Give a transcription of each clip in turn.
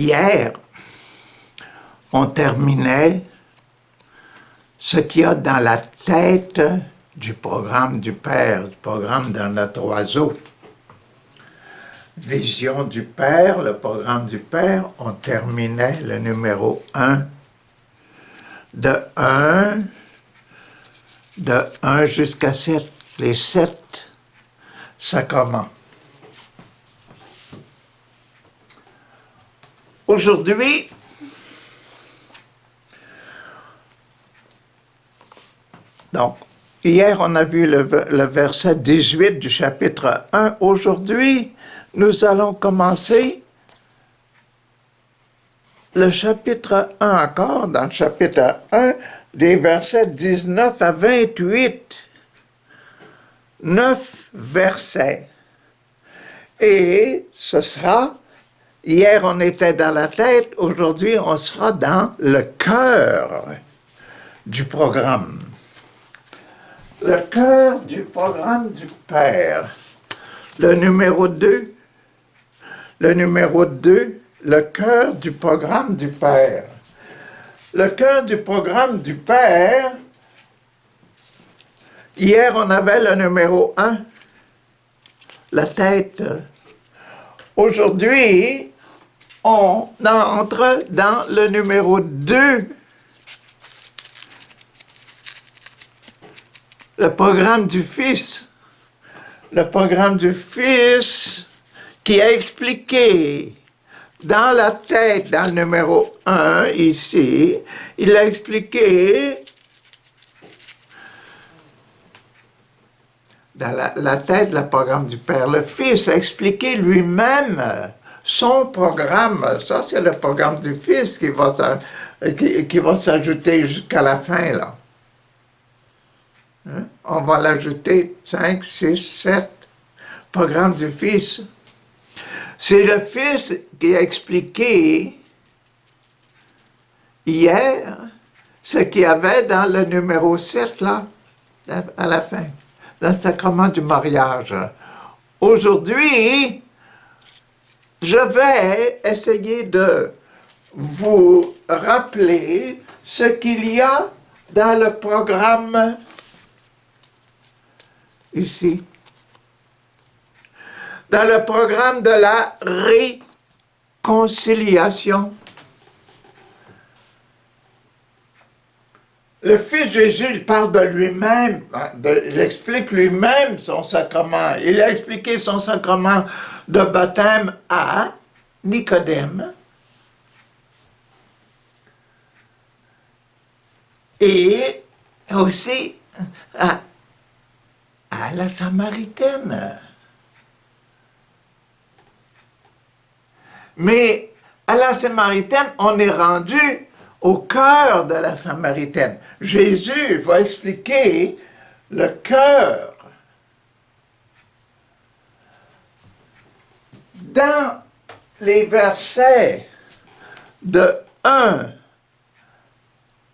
Hier, on terminait ce qu'il y a dans la tête du programme du Père, du programme de notre oiseau. Vision du Père, le programme du Père, on terminait le numéro 1. De 1 jusqu'à 7, les 7 sacrements. Aujourd'hui, donc, hier on a vu le verset 18 du chapitre 1. Aujourd'hui, nous allons commencer le chapitre 1 encore, dans le chapitre 1, des versets 19 à 28. 9 versets. Et ce sera, hier on était dans la tête, aujourd'hui on sera dans le cœur du programme. Le cœur du programme du Père. Le numéro 2. Le numéro 2, le cœur du programme du Père. Le cœur du programme du Père, hier on avait le numéro 1, la tête. Aujourd'hui, on entre dans le numéro 2, le programme du Fils. Le programme du Fils qui a expliqué dans la tête, dans le numéro 1, ici, il a expliqué dans la tête, le programme du Père. Le Fils a expliqué lui-même son programme. Ça, c'est le programme du Fils qui va s'ajouter jusqu'à la fin, là. Hein? On va l'ajouter 5, 6, 7. Programme du Fils. C'est le Fils qui a expliqué hier ce qu'il y avait dans le numéro 7, là, à la fin, dans le sacrement du mariage. Aujourd'hui, je vais essayer de vous rappeler ce qu'il y a dans le programme ici. Dans le programme de la réconciliation. Le Fils Jésus, il parle de lui-même, il explique lui-même son sacrement. Il a expliqué son sacrement de baptême à Nicodème. Et aussi à la Samaritaine. Mais à la Samaritaine, on est rendu au cœur de la Samaritaine. Jésus va expliquer le cœur. Dans les versets de 1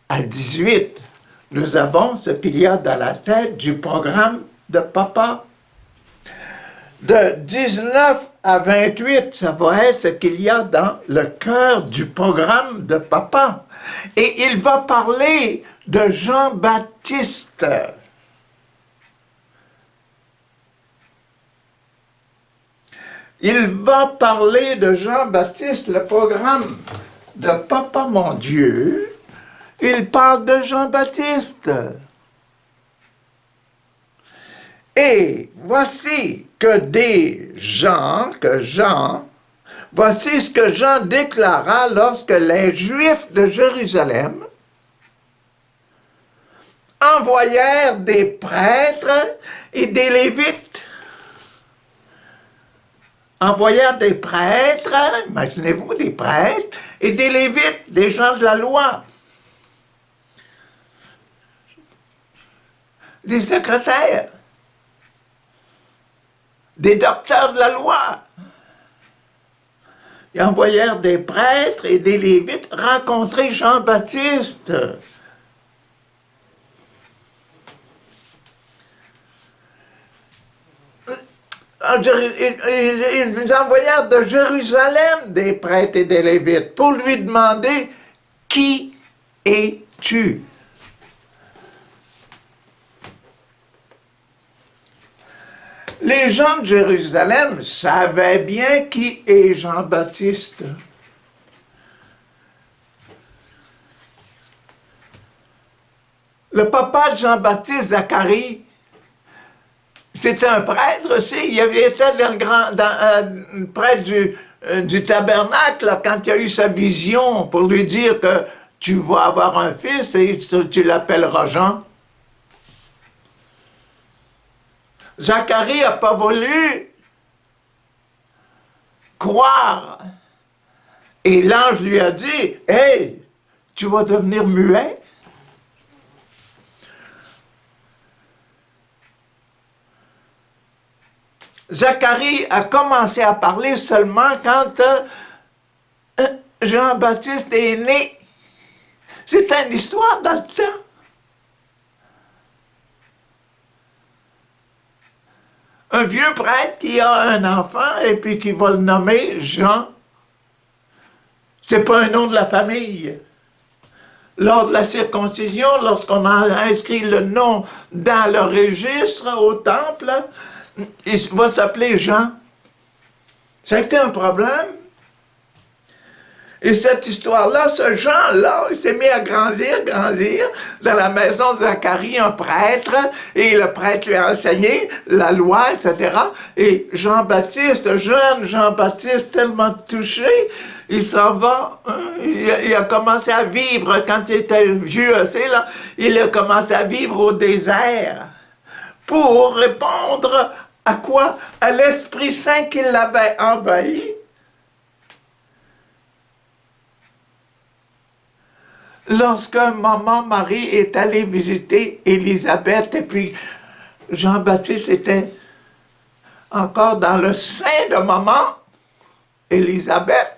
à 18, nous avons ce qu'il y a dans la tête du programme de Papa. De 19 à 28, ça va être ce qu'il y a dans le cœur du programme de Papa. Et il va parler de Jean-Baptiste. Il va parler de Jean-Baptiste, le programme de Papa mon Dieu. Il parle de Jean-Baptiste. Et voici voici ce que Jean déclara lorsque les Juifs de Jérusalem envoyèrent des prêtres et des Lévites. Envoyèrent des prêtres, imaginez-vous des prêtres, et des Lévites, des gens de la loi, des secrétaires, des docteurs de la loi. Ils envoyèrent des prêtres et des Lévites rencontrer Jean-Baptiste. ils envoyèrent de Jérusalem des prêtres et des Lévites pour lui demander « Qui es-tu » ? Les gens de Jérusalem savaient bien qui est Jean-Baptiste. Le papa de Jean-Baptiste, Zacharie, c'était un prêtre aussi. Il était le prêtre du tabernacle là, quand il a eu sa vision pour lui dire que tu vas avoir un fils et tu l'appelleras Jean. Zacharie n'a pas voulu croire. Et l'ange lui a dit, « Hey, tu vas devenir muet. » Zacharie a commencé à parler seulement quand Jean-Baptiste est né. C'est une histoire dans le temps. Un vieux prêtre qui a un enfant et puis qui va le nommer Jean. C'est pas un nom de la famille. Lors de la circoncision, lorsqu'on a inscrit le nom dans le registre au temple, il va s'appeler Jean. Ça a été un problème. Et cette histoire-là, ce Jean-là, il s'est mis à grandir dans la maison de Zacharie, un prêtre, et le prêtre lui a enseigné la loi, etc. Et Jean-Baptiste, jeune Jean-Baptiste, tellement touché, il s'en va, il a commencé à vivre, quand il était vieux assez, là, il a commencé à vivre au désert pour répondre à quoi? À l'Esprit Saint qui l'avait envahi. Lorsque maman Marie est allée visiter Élisabeth, et puis Jean-Baptiste était encore dans le sein de maman Élisabeth.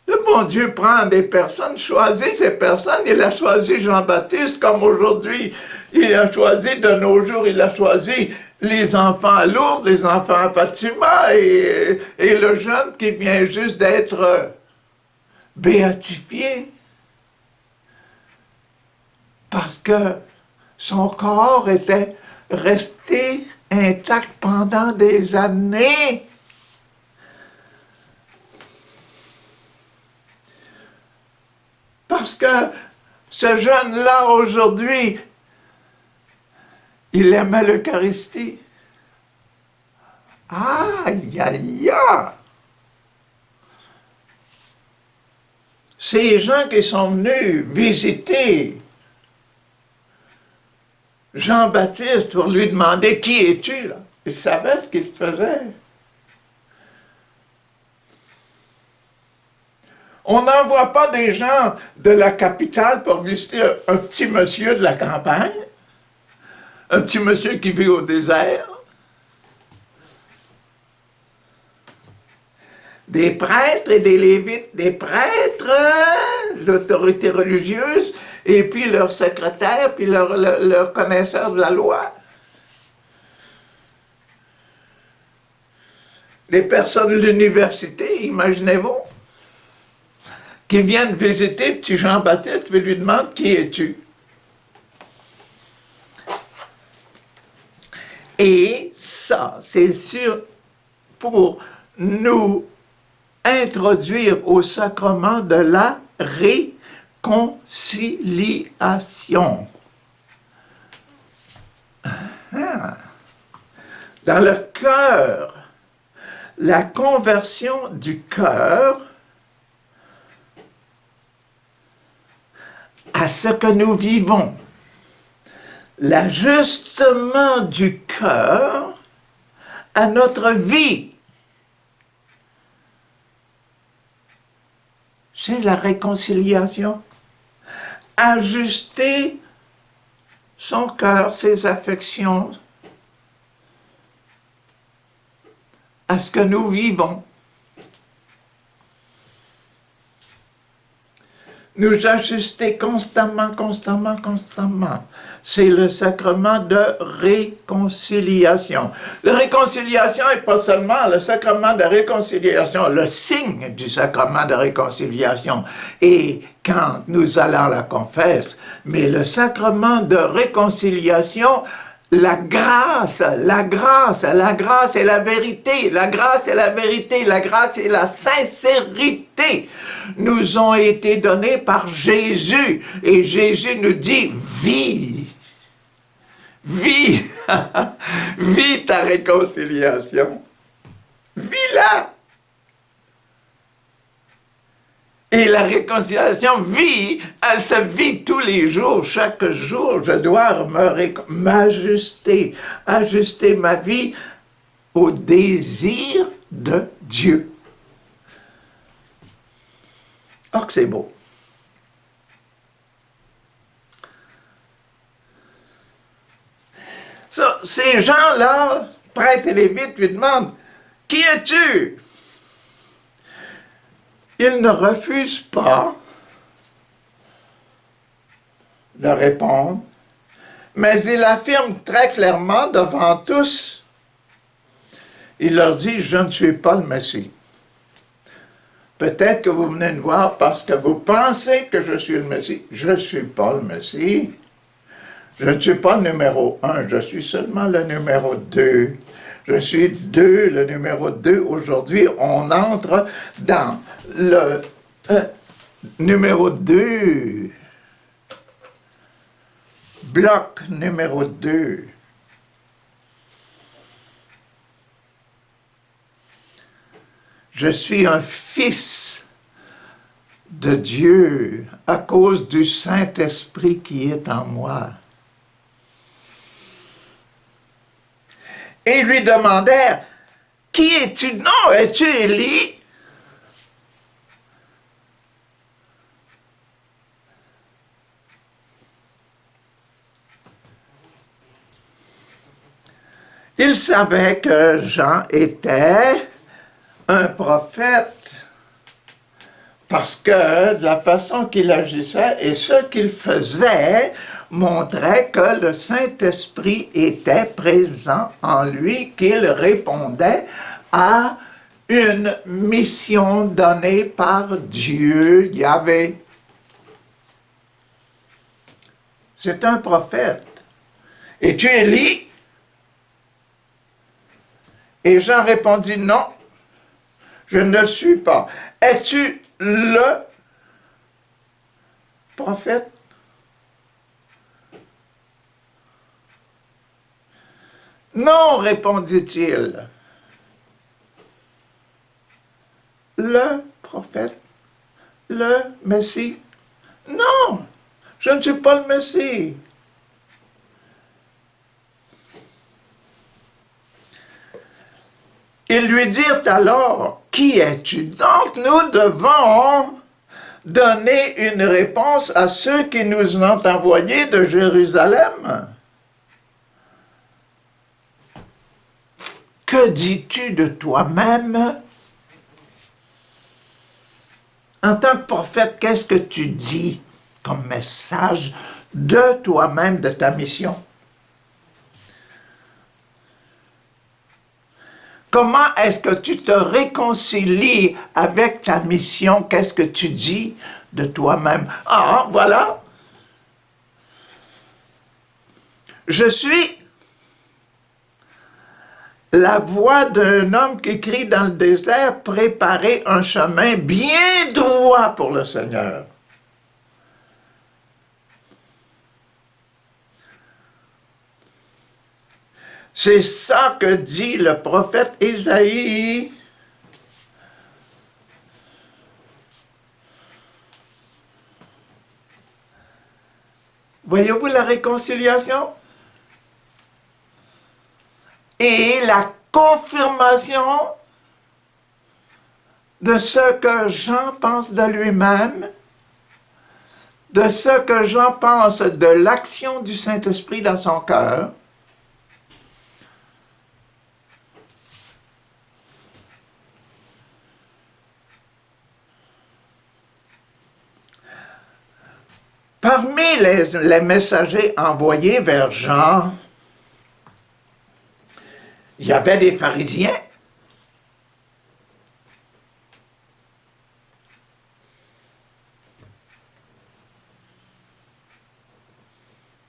Le bon Dieu prend des personnes, choisit ces personnes, il a choisi Jean-Baptiste comme aujourd'hui, il a choisi de nos jours, il a choisi les enfants à Lourdes, les enfants à Fatima et le jeune qui vient juste d'être béatifié. Parce que son corps était resté intact pendant des années. Parce que ce jeune-là, aujourd'hui, il aimait l'Eucharistie. Aïe, aïe, aïe! Ces gens qui sont venus visiter Jean-Baptiste pour lui demander « Qui es-tu » là? Ils savaient ce qu'il faisait. On n'envoie pas des gens de la capitale pour visiter un petit monsieur de la campagne, un petit monsieur qui vit au désert. Des prêtres et des lévites, des prêtres d'autorité religieuse, et puis leurs secrétaires, puis leurs connaisseurs de la loi. Des personnes de l'université, imaginez-vous, qui viennent visiter petit Jean-Baptiste et lui demandent « Qui es-tu » ? Et ça, c'est sûr, pour nous introduire au sacrement de la réconciliation. Dans le cœur, la conversion du cœur à ce que nous vivons. L'ajustement du cœur à notre vie. C'est la réconciliation. Ajuster son cœur, ses affections à ce que nous vivons. nous ajuster constamment, constamment, constamment. C'est le sacrement de réconciliation. La réconciliation n'est pas seulement le sacrement de réconciliation, le signe du sacrement de réconciliation. Et quand nous allons à la confesse, mais le sacrement de réconciliation, la grâce, la grâce, la grâce est la vérité, la grâce est la vérité, la grâce est la sincérité nous ont été donnés par Jésus. Et Jésus nous dit, vis, vis, vis ta réconciliation, vis-la. Et la réconciliation vit, elle se vit tous les jours, chaque jour. Je dois m'ajuster, ajuster ma vie au désir de Dieu. Oh, que c'est beau. Ça, ces gens-là, prêtres et lévites, lui demandent, « Qui es-tu? » Ils ne refusent pas de répondre, mais il affirme très clairement devant tous, il leur dit, « Je ne suis pas le Messie. » Peut-être que vous venez me voir parce que vous pensez que je suis le Messie. Je ne suis pas le Messie. Je ne suis pas le numéro 1, je suis seulement le numéro 2. Je suis le numéro 2. Aujourd'hui, on entre dans le numéro 2. Bloc numéro 2. Je suis un fils de Dieu à cause du Saint-Esprit qui est en moi. Et ils lui demandèrent, « Qui es-tu? Non, es-tu Élie? » Il savait que Jean était un prophète parce que de la façon qu'il agissait et ce qu'il faisait montrait que le Saint-Esprit était présent en lui, qu'il répondait à une mission donnée par Dieu, Yahvé. C'est un prophète. Et tu Élie? Et Jean répondit, non, je ne le suis pas. Es-tu le prophète? Non, répondit-il. Le prophète, le Messie. Non, je ne suis pas le Messie. Ils lui dirent alors, qui es-tu? Donc nous devons donner une réponse à ceux qui nous ont envoyés de Jérusalem. Que dis-tu de toi-même? En tant que prophète, qu'est-ce que tu dis comme message de toi-même, de ta mission? Comment est-ce que tu te réconcilies avec ta mission? Qu'est-ce que tu dis de toi-même? Ah, voilà. Je suis la voix d'un homme qui crie dans le désert, préparez un chemin bien droit pour le Seigneur. C'est ça que dit le prophète Ésaïe. Voyez-vous la réconciliation? Et la confirmation de ce que Jean pense de lui-même, de ce que Jean pense de l'action du Saint-Esprit dans son cœur. Parmi les messagers envoyés vers Jean, il y avait des pharisiens.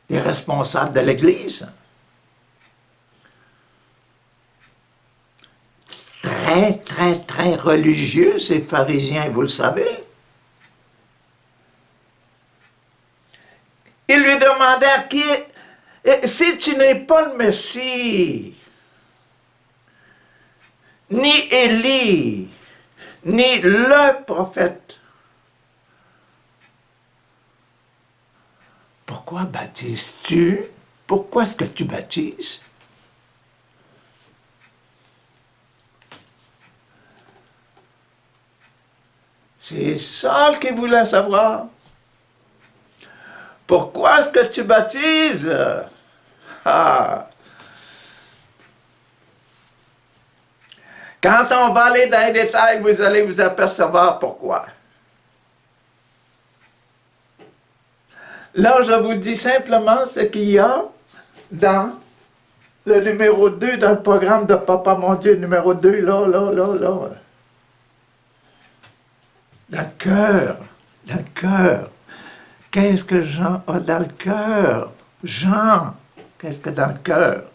Des responsables de l'Église. Très, très, très religieux, ces pharisiens, vous le savez. Ils lui demandèrent si tu n'es pas le Messie, ni Élie, ni le prophète, pourquoi baptises-tu? Pourquoi est-ce que tu baptises? C'est Saul qui voulait savoir. Pourquoi est-ce que tu baptises? Ah. Quand on va aller dans les détails, vous allez vous apercevoir pourquoi. Là, je vous dis simplement ce qu'il y a dans le numéro 2, dans le programme de Papa Mon Dieu, numéro 2, là. Dans le cœur, dans le cœur. Qu'est-ce que Jean a dans le cœur? Jean, qu'est-ce que dans le cœur?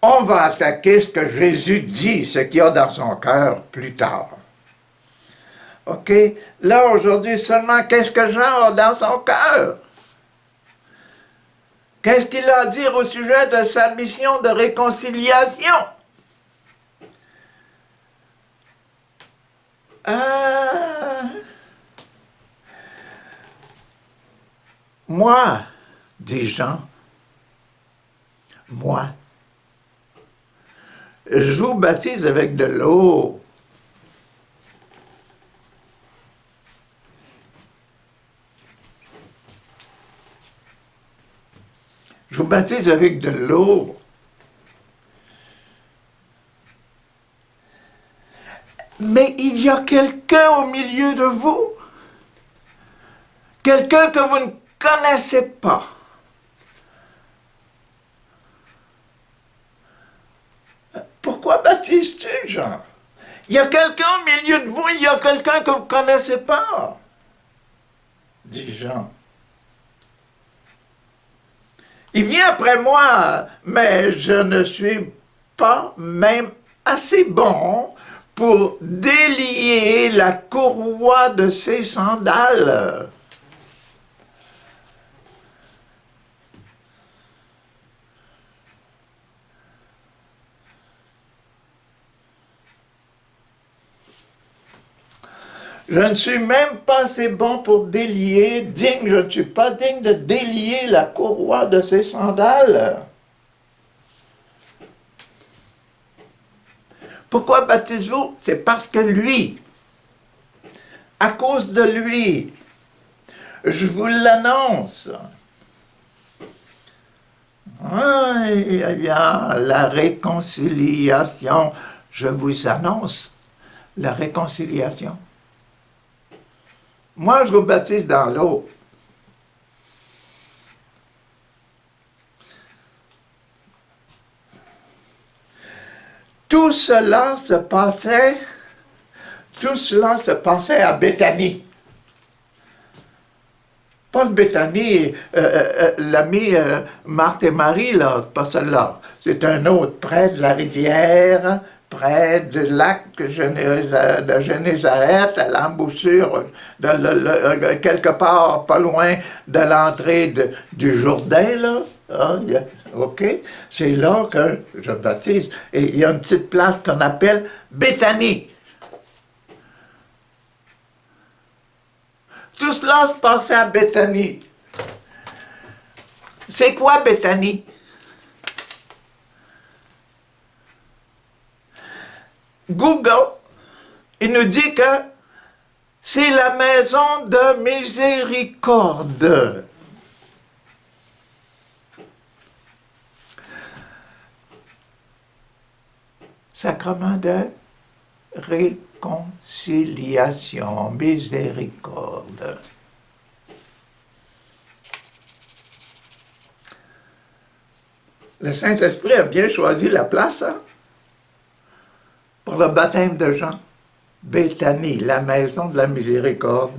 On va attaquer ce que Jésus dit, ce qu'il y a dans son cœur plus tard. OK? Là, aujourd'hui, seulement, qu'est-ce que Jean a dans son cœur? Qu'est-ce qu'il a à dire au sujet de sa mission de réconciliation? Moi, dit Jean, moi, je vous baptise avec de l'eau. Je vous baptise avec de l'eau. Mais il y a quelqu'un au milieu de vous, quelqu'un que vous ne connaissez pas. Pourquoi baptises-tu, Jean? Il y a quelqu'un au milieu de vous, il y a quelqu'un que vous ne connaissez pas, dit Jean. Il vient après moi, mais je ne suis pas même assez bon pour délier la courroie de ses sandales. Je ne suis même pas assez bon pour délier, je ne suis pas digne de délier la courroie de ses sandales. Pourquoi baptisez-vous? C'est parce que lui, à cause de lui, je vous l'annonce. Il y a la réconciliation. Je vous annonce la réconciliation. Moi, je vous baptise dans l'eau. Tout cela se passait à Béthanie. Pas le Béthanie, l'ami Marthe et Marie, là, pas celle-là. C'est un autre, près de la rivière, près du lac de Génézareth, à l'embouchure, quelque part pas loin de l'entrée du Jourdain, là. OK? C'est là que je baptise. Et il y a une petite place qu'on appelle Béthanie. Tout cela se passait à Béthanie. C'est quoi Béthanie? Google, il nous dit que c'est la maison de miséricorde. Sacrement de réconciliation, miséricorde. Le Saint-Esprit a bien choisi la place hein, pour le baptême de Jean. Béthanie, la maison de la miséricorde,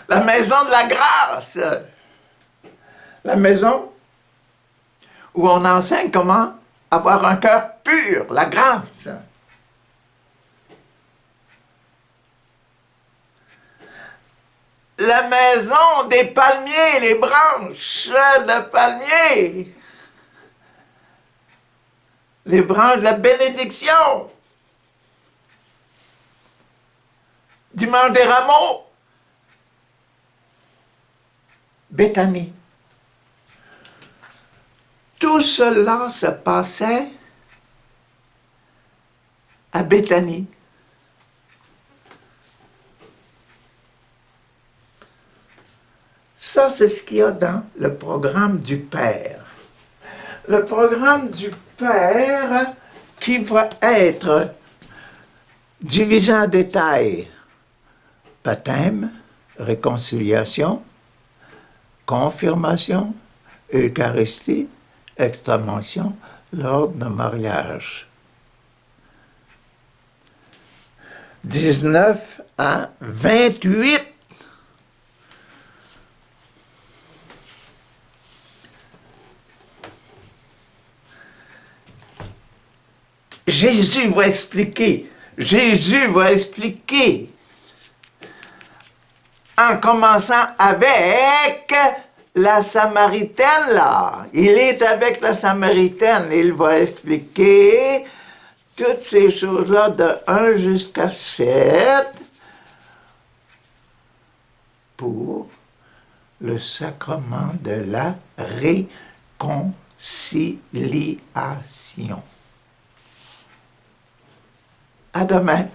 la maison de la grâce, la maison où on enseigne comment avoir un cœur pur, la grâce. La maison des palmiers, les branches de palmier, les branches de la bénédiction, dimanche des rameaux, Béthanie. Tout cela se passait à Béthanie. Ça, c'est ce qu'il y a dans le programme du Père. Le programme du Père qui va être divisé en détails. Baptême, réconciliation, confirmation, Eucharistie, extrême-onction, l'ordre de mariage. 19 à 28. Jésus va expliquer en commençant avec la Samaritaine, là. Il est avec la Samaritaine, il va expliquer toutes ces choses-là de 1 jusqu'à 7 pour le sacrement de la réconciliation. À demain.